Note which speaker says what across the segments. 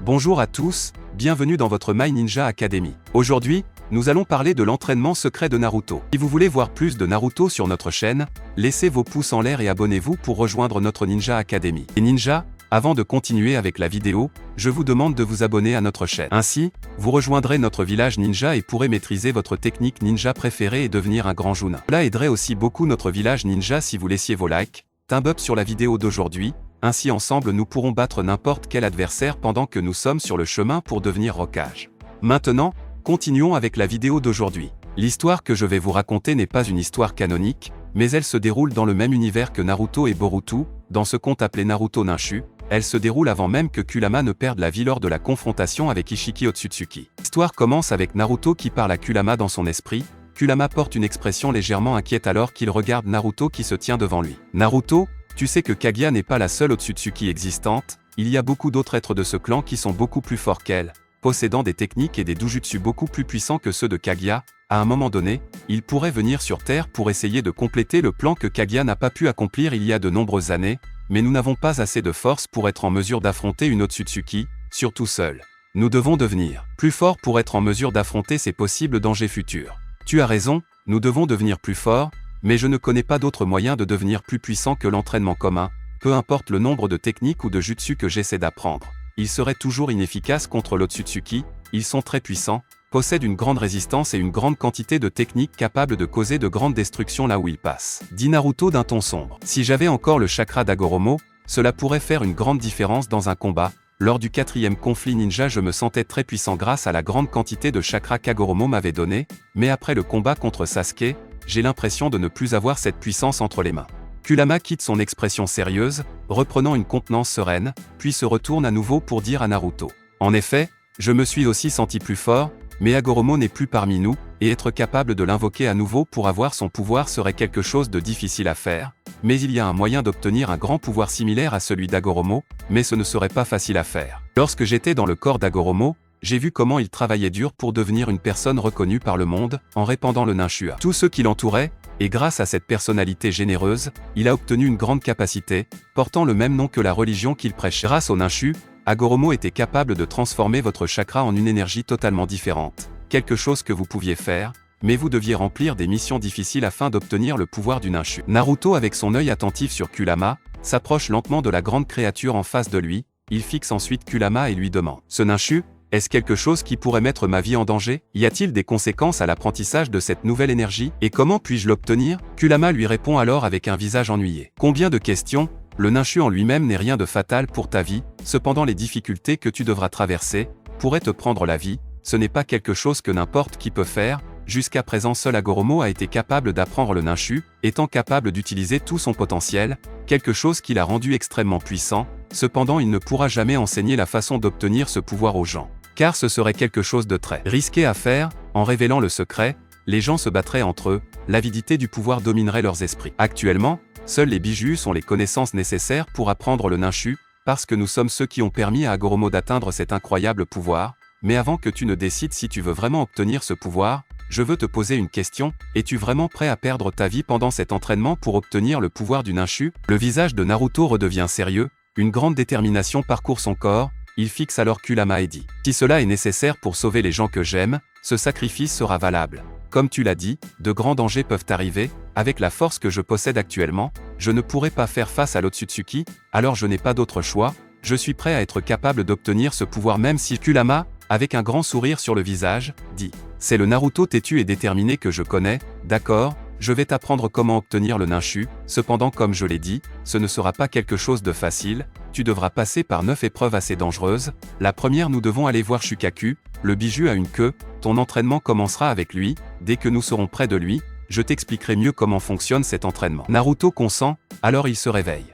Speaker 1: Bonjour à tous, bienvenue dans votre My Ninja Academy. Aujourd'hui, nous allons parler de l'entraînement secret de Naruto. Si vous voulez voir plus de Naruto sur notre chaîne, laissez vos pouces en l'air et abonnez-vous pour rejoindre notre Ninja Academy. Et ninja, avant de continuer avec la vidéo, je vous demande de vous abonner à notre chaîne. Ainsi, vous rejoindrez notre village ninja et pourrez maîtriser votre technique ninja préférée et devenir un grand Chunin. Cela aiderait aussi beaucoup notre village ninja si vous laissiez vos likes, thumb up sur la vidéo d'aujourd'hui. Ainsi ensemble nous pourrons battre n'importe quel adversaire pendant que nous sommes sur le chemin pour devenir Hokage. Maintenant, continuons avec la vidéo d'aujourd'hui. L'histoire que je vais vous raconter n'est pas une histoire canonique, mais elle se déroule dans le même univers que Naruto et Boruto, dans ce conte appelé Naruto Ninshu. Elle se déroule avant même que Kurama ne perde la vie lors de la confrontation avec Ishiki Otsutsuki. L'histoire commence avec Naruto qui parle à Kurama dans son esprit. Kurama porte une expression légèrement inquiète alors qu'il regarde Naruto qui se tient devant lui. Naruto, tu sais que Kaguya n'est pas la seule Otsutsuki existante, il y a beaucoup d'autres êtres de ce clan qui sont beaucoup plus forts qu'elle, possédant des techniques et des doujutsu beaucoup plus puissants que ceux de Kaguya. À un moment donné, ils pourraient venir sur Terre pour essayer de compléter le plan que Kaguya n'a pas pu accomplir il y a de nombreuses années, mais nous n'avons pas assez de force pour être en mesure d'affronter une Otsutsuki, surtout seul. Nous devons devenir plus forts pour être en mesure d'affronter ces possibles dangers futurs. Tu as raison, nous devons devenir plus forts, mais je ne connais pas d'autre moyen de devenir plus puissant que l'entraînement commun, peu importe le nombre de techniques ou de jutsu que j'essaie d'apprendre. Ils seraient toujours inefficaces contre l'Otsutsuki, ils sont très puissants, possèdent une grande résistance et une grande quantité de techniques capables de causer de grandes destructions là où ils passent. Dit Naruto d'un ton sombre. Si j'avais encore le chakra d'Hagoromo, cela pourrait faire une grande différence dans un combat. Lors du 4e conflit ninja je me sentais très puissant grâce à la grande quantité de chakra qu'Hagoromo m'avait donné, mais après le combat contre Sasuke, j'ai l'impression de ne plus avoir cette puissance entre les mains. Kurama quitte son expression sérieuse, reprenant une contenance sereine, puis se retourne à nouveau pour dire à Naruto. En effet, je me suis aussi senti plus fort, mais Hagoromo n'est plus parmi nous, et être capable de l'invoquer à nouveau pour avoir son pouvoir serait quelque chose de difficile à faire, mais il y a un moyen d'obtenir un grand pouvoir similaire à celui d'Hagoromo, mais ce ne serait pas facile à faire. Lorsque j'étais dans le corps d'Hagoromo, j'ai vu comment il travaillait dur pour devenir une personne reconnue par le monde, en répandant le Ninshu à tous ceux qui l'entouraient, et grâce à cette personnalité généreuse, il a obtenu une grande capacité, portant le même nom que la religion qu'il prêchait. Grâce au Ninshu, Hagoromo était capable de transformer votre chakra en une énergie totalement différente, quelque chose que vous pouviez faire, mais vous deviez remplir des missions difficiles afin d'obtenir le pouvoir du Ninshu. Naruto avec son œil attentif sur Kurama, s'approche lentement de la grande créature en face de lui, il fixe ensuite Kurama et lui demande « Ce Ninshu, est-ce quelque chose qui pourrait mettre ma vie en danger? Y a-t-il des conséquences à l'apprentissage de cette nouvelle énergie? Et comment puis-je l'obtenir » Kurama lui répond alors avec un visage ennuyé. Combien de questions? Le Ninshu en lui-même n'est rien de fatal pour ta vie, cependant les difficultés que tu devras traverser pourraient te prendre la vie, ce n'est pas quelque chose que n'importe qui peut faire. Jusqu'à présent seul Hagoromo a été capable d'apprendre le Ninshu, étant capable d'utiliser tout son potentiel, quelque chose qui l'a rendu extrêmement puissant, cependant il ne pourra jamais enseigner la façon d'obtenir ce pouvoir aux gens. Car ce serait quelque chose de très risqué à faire, en révélant le secret, les gens se battraient entre eux, l'avidité du pouvoir dominerait leurs esprits. Actuellement, seuls les bijus ont les connaissances nécessaires pour apprendre le Ninshu, parce que nous sommes ceux qui ont permis à Hagoromo d'atteindre cet incroyable pouvoir, mais avant que tu ne décides si tu veux vraiment obtenir ce pouvoir, je veux te poser une question, es-tu vraiment prêt à perdre ta vie pendant cet entraînement pour obtenir le pouvoir du Ninshu? Le visage de Naruto redevient sérieux, une grande détermination parcourt son corps, il fixe alors Kurama et dit « Si cela est nécessaire pour sauver les gens que j'aime, ce sacrifice sera valable. Comme tu l'as dit, de grands dangers peuvent arriver, avec la force que je possède actuellement, je ne pourrai pas faire face à l'Otsutsuki, alors je n'ai pas d'autre choix, je suis prêt à être capable d'obtenir ce pouvoir même si Kurama, avec un grand sourire sur le visage, dit « C'est le Naruto têtu et déterminé que je connais, d'accord, je vais t'apprendre comment obtenir le Ninshu, cependant comme je l'ai dit, ce ne sera pas quelque chose de facile, tu devras passer par 9 épreuves assez dangereuses. La première nous devons aller voir Shukaku, le biju a une queue, ton entraînement commencera avec lui, dès que nous serons près de lui, je t'expliquerai mieux comment fonctionne cet entraînement. » Naruto consent, alors il se réveille.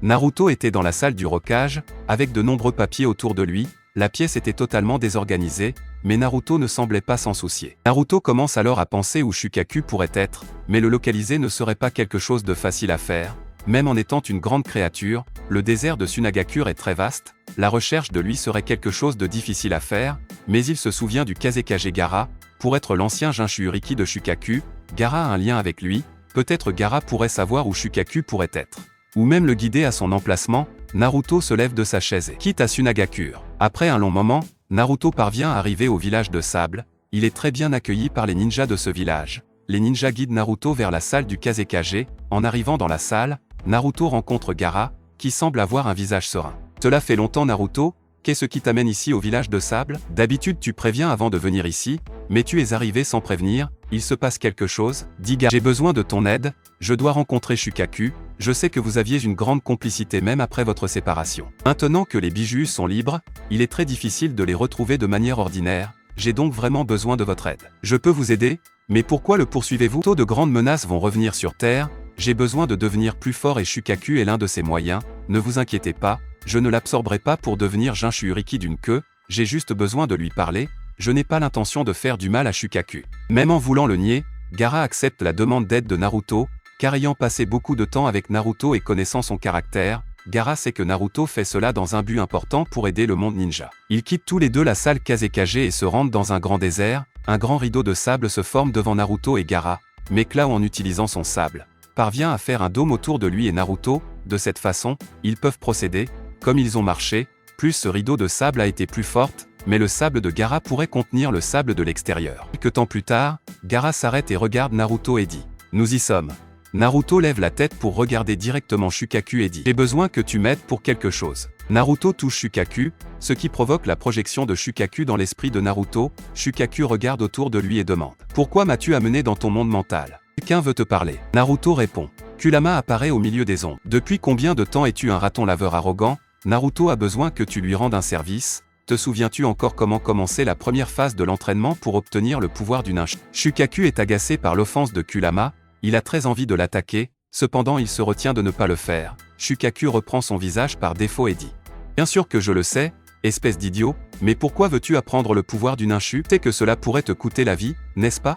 Speaker 1: Naruto était dans la salle du Hokage, avec de nombreux papiers autour de lui, la pièce était totalement désorganisée, mais Naruto ne semblait pas s'en soucier. Naruto commence alors à penser où Shukaku pourrait être, mais le localiser ne serait pas quelque chose de facile à faire, même en étant une grande créature, le désert de Sunagakure est très vaste, la recherche de lui serait quelque chose de difficile à faire, mais il se souvient du Kazekage Gaara, pour être l'ancien Jinchuriki de Shukaku, Gaara a un lien avec lui, peut-être Gaara pourrait savoir où Shukaku pourrait être. Ou même le guider à son emplacement, Naruto se lève de sa chaise et quitte à Sunagakure. Après un long moment, Naruto parvient à arriver au village de sable. Il est très bien accueilli par les ninjas de ce village. Les ninjas guident Naruto vers la salle du Kazekage. En arrivant dans la salle, Naruto rencontre Gaara, qui semble avoir un visage serein. Cela fait longtemps Naruto, qu'est-ce qui t'amène ici au village de sable? D'habitude tu préviens avant de venir ici, mais tu es arrivé sans prévenir, il se passe quelque chose, dit Gaara. J'ai besoin de ton aide, je dois rencontrer Shukaku, je sais que vous aviez une grande complicité même après votre séparation. Maintenant que les bijous sont libres, il est très difficile de les retrouver de manière ordinaire, j'ai donc vraiment besoin de votre aide. Je peux vous aider, mais pourquoi le poursuivez-vous? Tôt de grandes menaces vont revenir sur Terre, j'ai besoin de devenir plus fort et Shukaku est l'un de ces moyens, ne vous inquiétez pas, je ne l'absorberai pas pour devenir Jinchuriki d'une queue, j'ai juste besoin de lui parler, je n'ai pas l'intention de faire du mal à Shukaku. Même en voulant le nier, Gaara accepte la demande d'aide de Naruto, car ayant passé beaucoup de temps avec Naruto et connaissant son caractère, Gaara sait que Naruto fait cela dans un but important pour aider le monde ninja. Ils quittent tous les deux la salle Kazekage et se rendent dans un grand désert, un grand rideau de sable se forme devant Naruto et Gaara, mais Cloud en utilisant son sable, parvient à faire un dôme autour de lui et Naruto, de cette façon, ils peuvent procéder, comme ils ont marché, plus ce rideau de sable a été plus forte, mais le sable de Gaara pourrait contenir le sable de l'extérieur. Quelques temps plus tard, Gaara s'arrête et regarde Naruto et dit « Nous y sommes ». Naruto lève la tête pour regarder directement Shukaku et dit « J'ai besoin que tu m'aides pour quelque chose ». Naruto touche Shukaku, ce qui provoque la projection de Shukaku dans l'esprit de Naruto. Shukaku regarde autour de lui et demande « Pourquoi m'as-tu amené dans ton monde mental ? Quelqu'un veut te parler ?» Naruto répond « Kurama apparaît au milieu des ombres. Depuis combien de temps es-tu un raton laveur arrogant ? Naruto a besoin que tu lui rendes un service. Te souviens-tu encore comment commencer la première phase de l'entraînement pour obtenir le pouvoir du ninja ?» Shukaku est agacé par l'offense de Kurama, il a très envie de l'attaquer, cependant il se retient de ne pas le faire. Shukaku reprend son visage par défaut et dit « Bien sûr que je le sais, espèce d'idiot, mais pourquoi veux-tu apprendre le pouvoir du ninja? Tu sais que cela pourrait te coûter la vie, n'est-ce pas?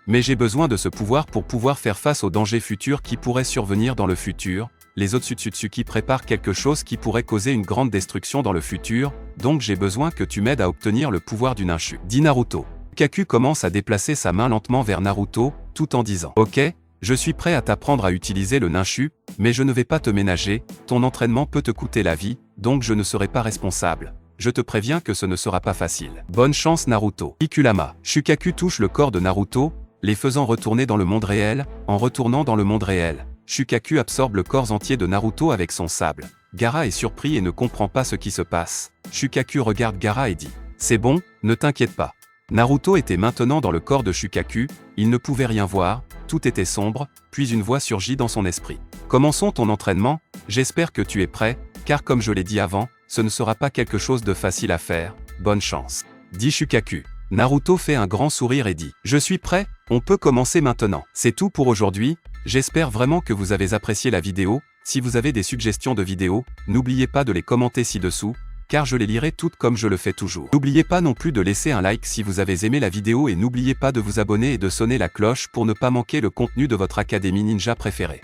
Speaker 1: Mais j'ai besoin de ce pouvoir pour pouvoir faire face aux dangers futurs qui pourraient survenir dans le futur. Les Otsutsuki préparent quelque chose qui pourrait causer une grande destruction dans le futur, donc j'ai besoin que tu m'aides à obtenir le pouvoir du ninja, dit Naruto. Shukaku commence à déplacer sa main lentement vers Naruto, tout en disant « Ok, je suis prêt à t'apprendre à utiliser le ninja, mais je ne vais pas te ménager, ton entraînement peut te coûter la vie, donc je ne serai pas responsable. Je te préviens que ce ne sera pas facile. Bonne chance Naruto. » Kurama. Shukaku touche le corps de Naruto, les faisant retourner dans le monde réel. En retournant dans le monde réel, Shukaku absorbe le corps entier de Naruto avec son sable. Gaara est surpris et ne comprend pas ce qui se passe. Shukaku regarde Gaara et dit « C'est bon, ne t'inquiète pas. » Naruto était maintenant dans le corps de Shukaku, il ne pouvait rien voir, tout était sombre, puis une voix surgit dans son esprit. « Commençons ton entraînement, j'espère que tu es prêt, car comme je l'ai dit avant, ce ne sera pas quelque chose de facile à faire, bonne chance. » dit Shukaku. Naruto fait un grand sourire et dit « Je suis prêt, on peut commencer maintenant. » C'est tout pour aujourd'hui, j'espère vraiment que vous avez apprécié la vidéo. Si vous avez des suggestions de vidéos, n'oubliez pas de les commenter ci-dessous, car je les lirai toutes comme je le fais toujours. N'oubliez pas non plus de laisser un like si vous avez aimé la vidéo et n'oubliez pas de vous abonner et de sonner la cloche pour ne pas manquer le contenu de votre académie ninja préférée.